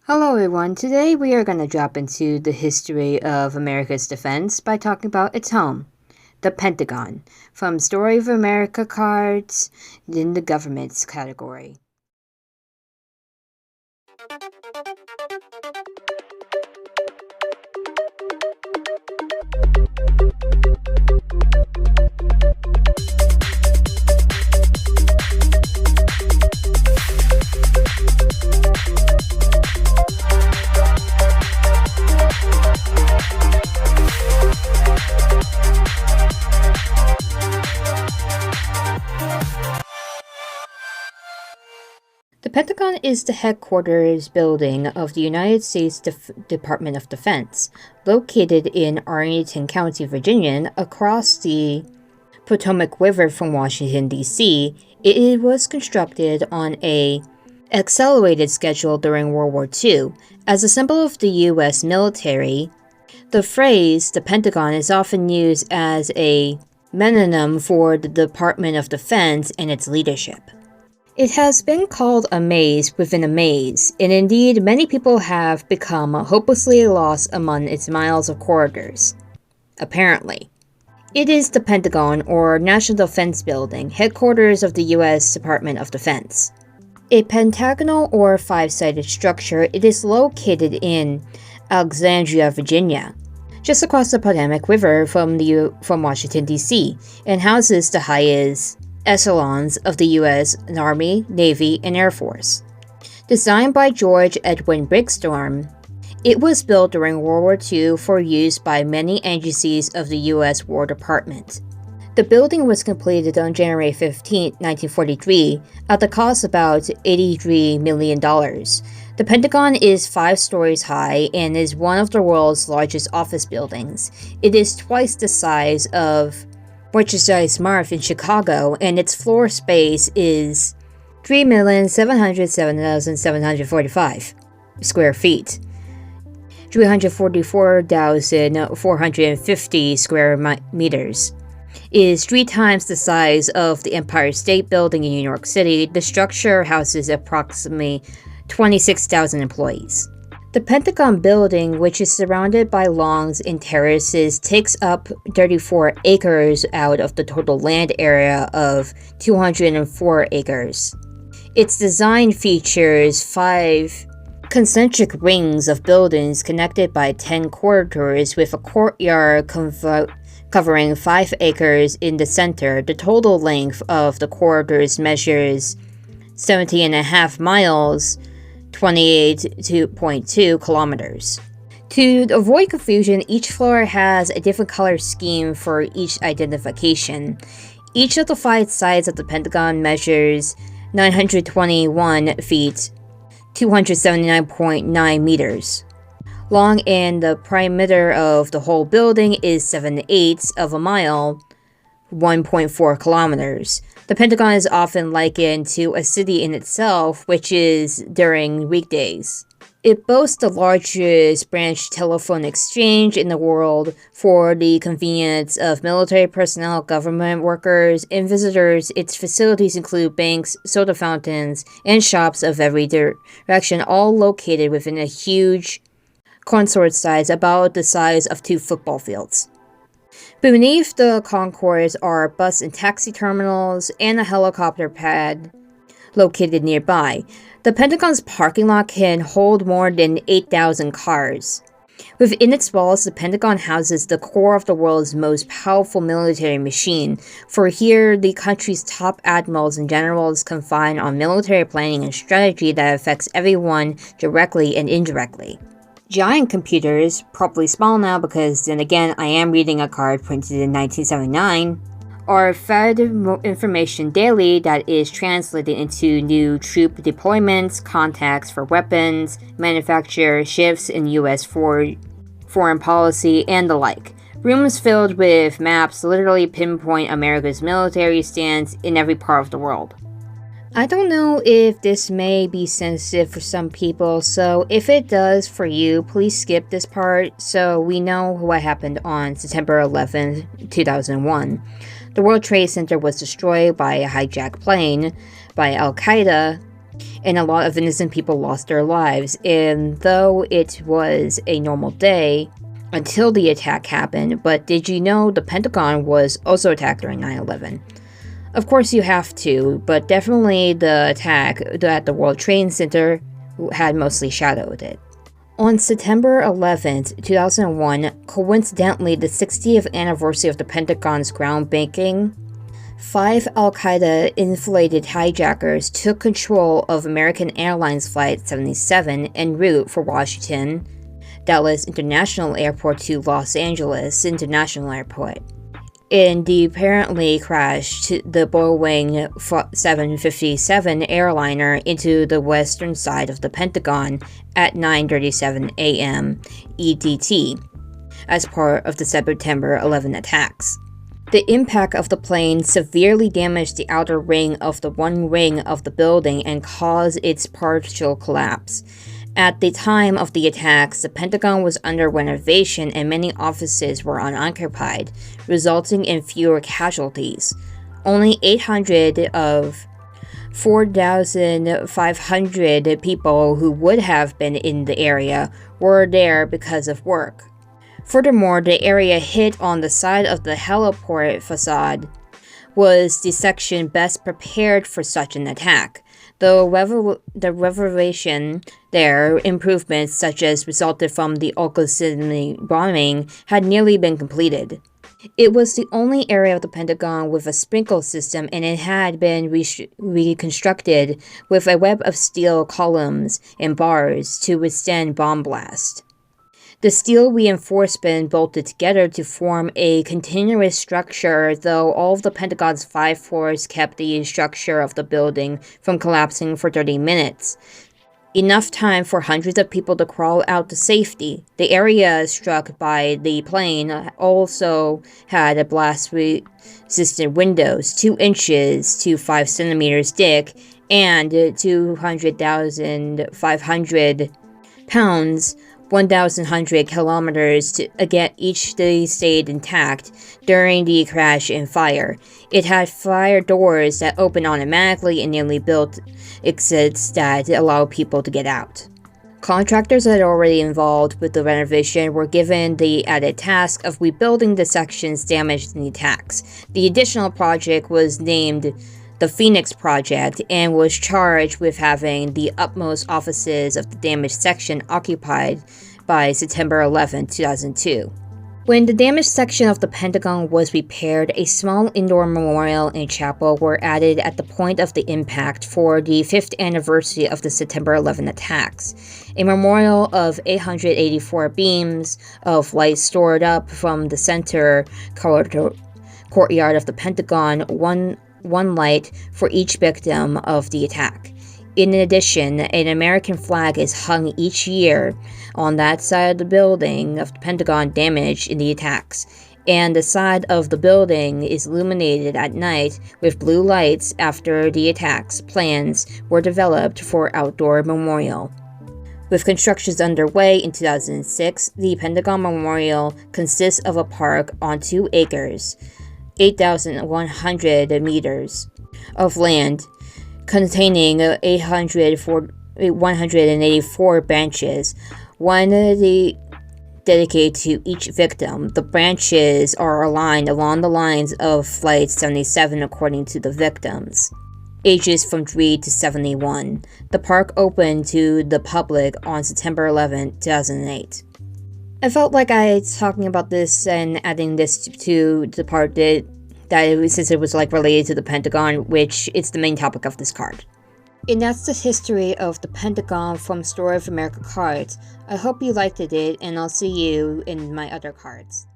Hello everyone, today we are going to drop into the history of America's defense by talking about its home, the Pentagon, from Story of America cards in the government's category. The Pentagon is the headquarters building of the United States Department of Defense, located in Arlington County, Virginia, across the Potomac River from Washington, D.C. It was constructed on an accelerated schedule during World War II. As a symbol of the U.S. military, the phrase "the Pentagon" is often used as a synonym for the Department of Defense and its leadership. It has been called a maze within a maze, and indeed many people have become hopelessly lost among its miles of corridors. Apparently. It is the Pentagon, or National Defense Building, headquarters of the U.S. Department of Defense. A pentagonal or five-sided structure, it is located in Alexandria, Virginia, just across the Potomac River from Washington, D.C., and houses the highest echelons of the U.S. Army, Navy, and Air Force. Designed by George Edwin Brigstorm, it was built during World War II for use by many agencies of the U.S. War Department. The building was completed on January 15, 1943, at the cost of about $83 million. The Pentagon is 5 stories high and is one of the world's largest office buildings. It is twice the size of Merchandise Mart in Chicago, and its floor space is 3,707,745 square feet, 344,450 square meters. It is 3 times the size of the Empire State Building in New York City. The structure houses approximately 26,000 employees. The Pentagon building, which is surrounded by lawns and terraces, takes up 34 acres out of the total land area of 204 acres. Its design features 5 concentric rings of buildings connected by 10 corridors with a courtyard covering 5 acres in the center. The total length of the corridors measures 70.5 miles, 28.2 kilometers. To avoid confusion, each floor has a different color scheme for each identification. Each of the 5 sides of the Pentagon measures 921 feet, 279.9 meters long, and the perimeter of the whole building is 7/8 of a mile, 1.4 kilometers. The Pentagon is often likened to a city in itself, which is during weekdays. It boasts the largest branch telephone exchange in the world for the convenience of military personnel, government workers, and visitors. Its facilities include banks, soda fountains, and shops of every direction, all located within a huge consort size, about the size of 2 football fields. Beneath the concourse are bus and taxi terminals and a helicopter pad located nearby. The Pentagon's parking lot can hold more than 8,000 cars. Within its walls, the Pentagon houses the core of the world's most powerful military machine. For here, the country's top admirals and generals confine on military planning and strategy that affects everyone directly and indirectly. Giant computers, probably small now because then again I am reading a card printed in 1979, are fed information daily that is translated into new troop deployments, contacts for weapons, manufacture, shifts in U.S. foreign policy, and the like. Rooms filled with maps literally pinpoint America's military stance in every part of the world. I don't know if this may be sensitive for some people, so if it does for you, please skip this part so we know what happened on September 11, 2001. The World Trade Center was destroyed by a hijacked plane by Al-Qaeda and a lot of innocent people lost their lives. And though it was a normal day until the attack happened, but did you know the Pentagon was also attacked during 9/11? Of course you have to, but definitely the attack at the World Trade Center had mostly shadowed it. On September 11th, 2001, coincidentally the 60th anniversary of the Pentagon's groundbreaking, 5 al-Qaeda infiltrated hijackers took control of American Airlines Flight 77 en route for Washington Dallas International Airport to Los Angeles International Airport. In the apparently crashed the Boeing 757 airliner into the western side of the Pentagon at 9:37 a.m. EDT as part of the September 11 attacks. The impact of the plane severely damaged the outer ring of the one wing of the building and caused its partial collapse. At the time of the attacks, the Pentagon was under renovation and many offices were unoccupied, resulting in fewer casualties. Only 800 of 4,500 people who would have been in the area were there because of work. Furthermore, the area hit on the side of the heliport facade was the section best prepared for such an attack. The revelation there, improvements such as resulted from the Oklahoma City bombing, had nearly been completed. It was the only area of the Pentagon with a sprinkler system, and it had been reconstructed with a web of steel columns and bars to withstand bomb blast. The steel reinforcement bolted together to form a continuous structure, though all of the Pentagon's 5 floors kept the structure of the building from collapsing for 30 minutes. Enough time for hundreds of people to crawl out to safety. The area struck by the plane also had blast-resistant windows, 2 inches to 5 centimeters thick, and 200,500 pounds 1,100 kilometers to again each day stayed intact during the crash and fire. It had fire doors that opened automatically and nearly built exits that allowed people to get out. Contractors that are already involved with the renovation were given the added task of rebuilding the sections damaged in the attacks. The additional project was named the Phoenix Project and was charged with having the utmost offices of the damaged section occupied by September 11, 2002. When the damaged section of the Pentagon was repaired, a small indoor memorial and chapel were added at the point of the impact for the 5th anniversary of the September 11 attacks. A memorial of 884 beams of light stored up from the center courtyard of the Pentagon, one light for each victim of the attack. In addition, an American flag is hung each year on that side of the building of the Pentagon damaged in the attacks, and the side of the building is illuminated at night with blue lights after the attacks. Plans were developed for outdoor memorial. With constructions underway in 2006, the Pentagon Memorial consists of a park on 2 acres, 8,100 meters of land, containing 184 branches, one dedicated to each victim. The branches are aligned along the lines of Flight 77 according to the victims, ages from 3 to 71. The park opened to the public on September 11, 2008. I felt like talking about this and adding this to the part since it was related to the Pentagon, which is the main topic of this card. And that's the history of the Pentagon from Story of America cards. I hope you liked it, and I'll see you in my other cards.